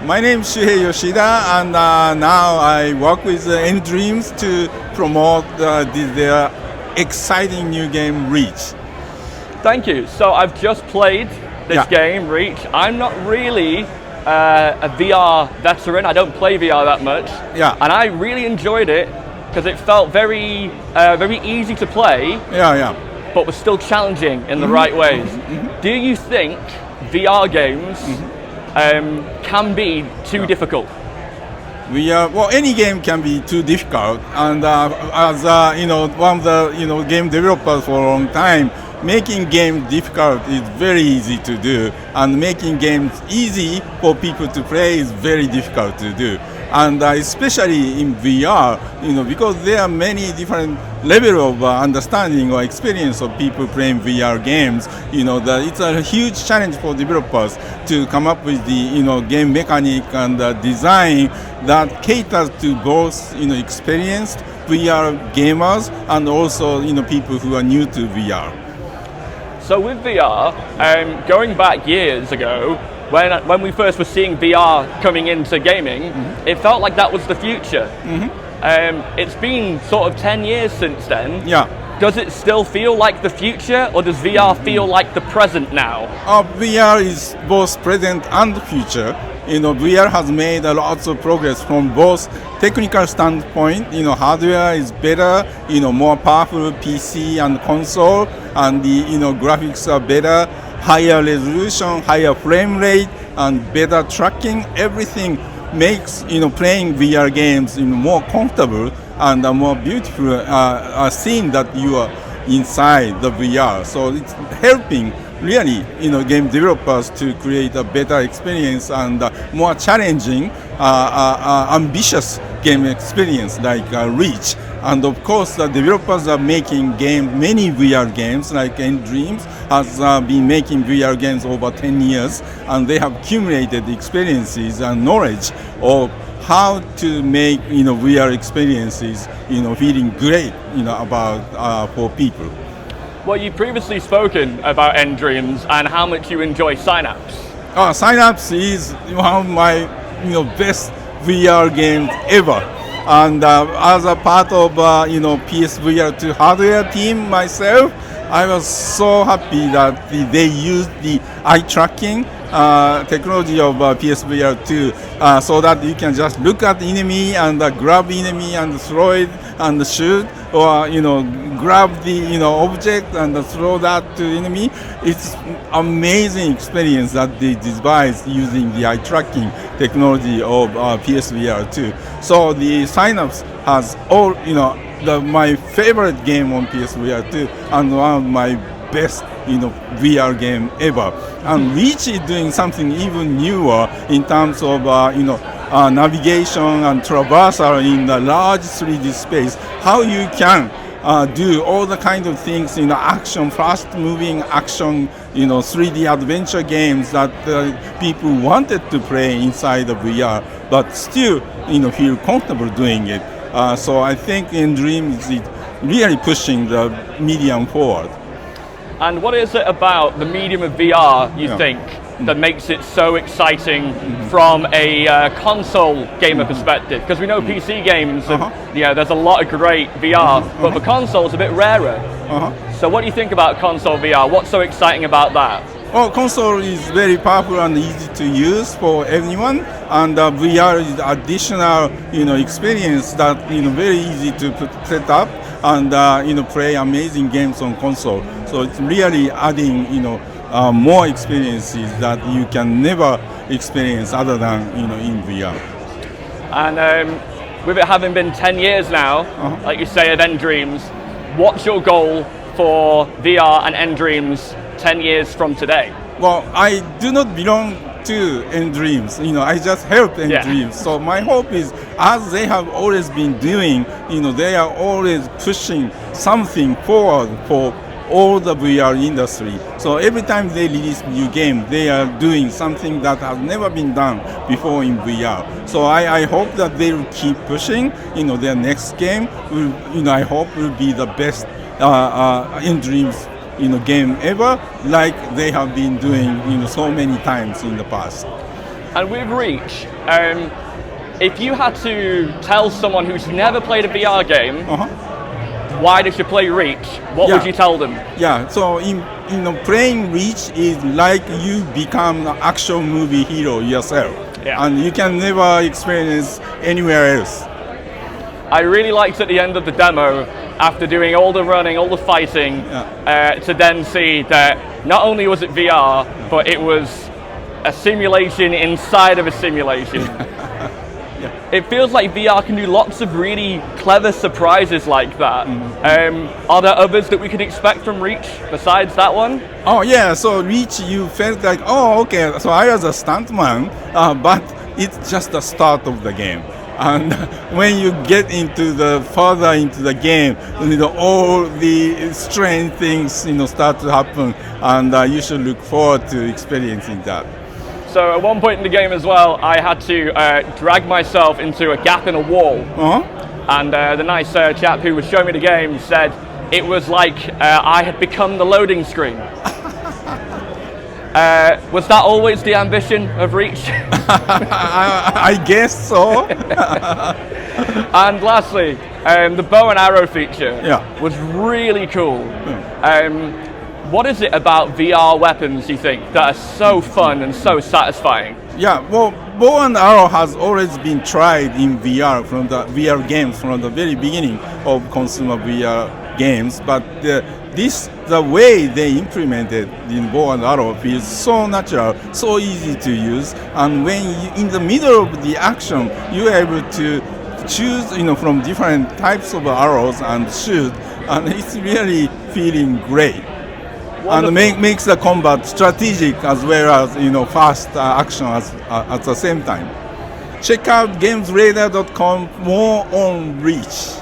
My name is Shuhei Yoshida, and now I work with nDreams to promote their exciting new game, Reach. Thank you. So I've just played this game, Reach. I'm not really a VR veteran. I don't play VR that much. Yeah. And I really enjoyed it because it felt very easy to play. But was still challenging in the right ways. Do you think VR games can be too difficult? Well, any game can be too difficult, and as one of the game developers for a long time, making games difficult is very easy to do, and making games easy for people to play is very difficult to do. And especially in VR, because there are many different levels of understanding or experience of people playing VR games, it's a huge challenge for developers to come up with the game mechanic and design that caters to both experienced VR gamers and also people who are new to VR. So with VR, going back years ago, when we first were seeing VR coming into gaming, it felt like that was the future. It's been sort of 10 years since then. Yeah. Does it still feel like the future, or does VR feel like the present now? VR is both present and future. VR has made a lot of progress from both technical standpoint. Hardware is better, more powerful PC and console, and the graphics are better, higher resolution, higher frame rate, and better tracking. Everything makes playing VR games more comfortable and a more beautiful scene that you are inside the VR. So it's helping really game developers to create a better experience and more challenging, ambitious game experience like Reach. And of course, the developers are making many VR games, like nDreams has been making VR games over 10 years, and they have accumulated experiences and knowledge of how to make VR experiences feeling great about for people. Well, you've previously spoken about nDreams and how much you enjoy Synapse. Synapse is one of my best VR games ever. And as a part of PSVR 2 hardware team myself, I was so happy that they used the eye tracking technology of PSVR 2 so that you can just look at the enemy and grab the enemy and throw it and shoot, or grab the object and throw that to the enemy. It's amazing experience that they devised using the eye tracking technology of PSVR 2. So the Synapse has all my favorite game on PSVR 2 and one of my best VR game ever. And Reach is doing something even newer in terms of navigation and traversal in the large 3D space. How you can do all the kind of things action, fast-moving action, 3D adventure games that people wanted to play inside the VR, but still feel comfortable doing it. So I think nDreams is really pushing the medium forward. And what is it about the medium of VR, you think, that makes it so exciting from a console gamer perspective? Because we know PC games, there's a lot of great VR, but for consoles, a bit rarer. So what do you think about console VR? What's so exciting about that? Well, console is very powerful and easy to use for everyone, and VR is additional, experience that very easy to set up and play amazing games on console. So it's really adding more experiences that you can never experience other than in VR. And with it having been 10 years now, like you say at nDreams, what's your goal for VR and nDreams 10 years from today? Well, I do not belong to nDreams. I just help nDreams. So my hope is, as they have always been doing, they are always pushing something forward for all the VR industry. So every time they release new game, they are doing something that has never been done before in VR. So I hope that they will keep pushing. Their next game will, I hope will be the best nDreams game ever, like they have been doing so many times in the past. And with Reach, if you had to tell someone who's never played a VR game, why they should play Reach, what would you tell them? Yeah, so playing Reach is like you become an action movie hero yourself. Yeah. And you can never experience anywhere else. I really liked at the end of the demo, after doing all the running, all the fighting, to then see that not only was it VR, but it was a simulation inside of a simulation. It feels like VR can do lots of really clever surprises like that. Are there others that we could expect from Reach besides that one? Oh yeah, so Reach, you felt like, oh okay, so I was a stuntman, but it's just the start of the game. And when you get further into the game, all the strange things start to happen, and you should look forward to experiencing that. So at one point in the game as well, I had to drag myself into a gap in a wall. And the nice chap who was showing me the game said it was like I had become the loading screen. Was that always the ambition of Reach? I guess so. And lastly, the bow and arrow feature was really cool. What is it about VR weapons, you think, that are so fun and so satisfying? Yeah, well, bow and arrow has always been tried in VR from the VR games from the very beginning of consumer VR games, but the way they implemented in bow and arrow feels so natural, so easy to use, and when in the middle of the action, you're able to choose, from different types of arrows and shoot, and it's really feeling great. Wonderful. And makes the combat strategic as well as fast action at the same time. Check out GamesRadar.com more on Reach.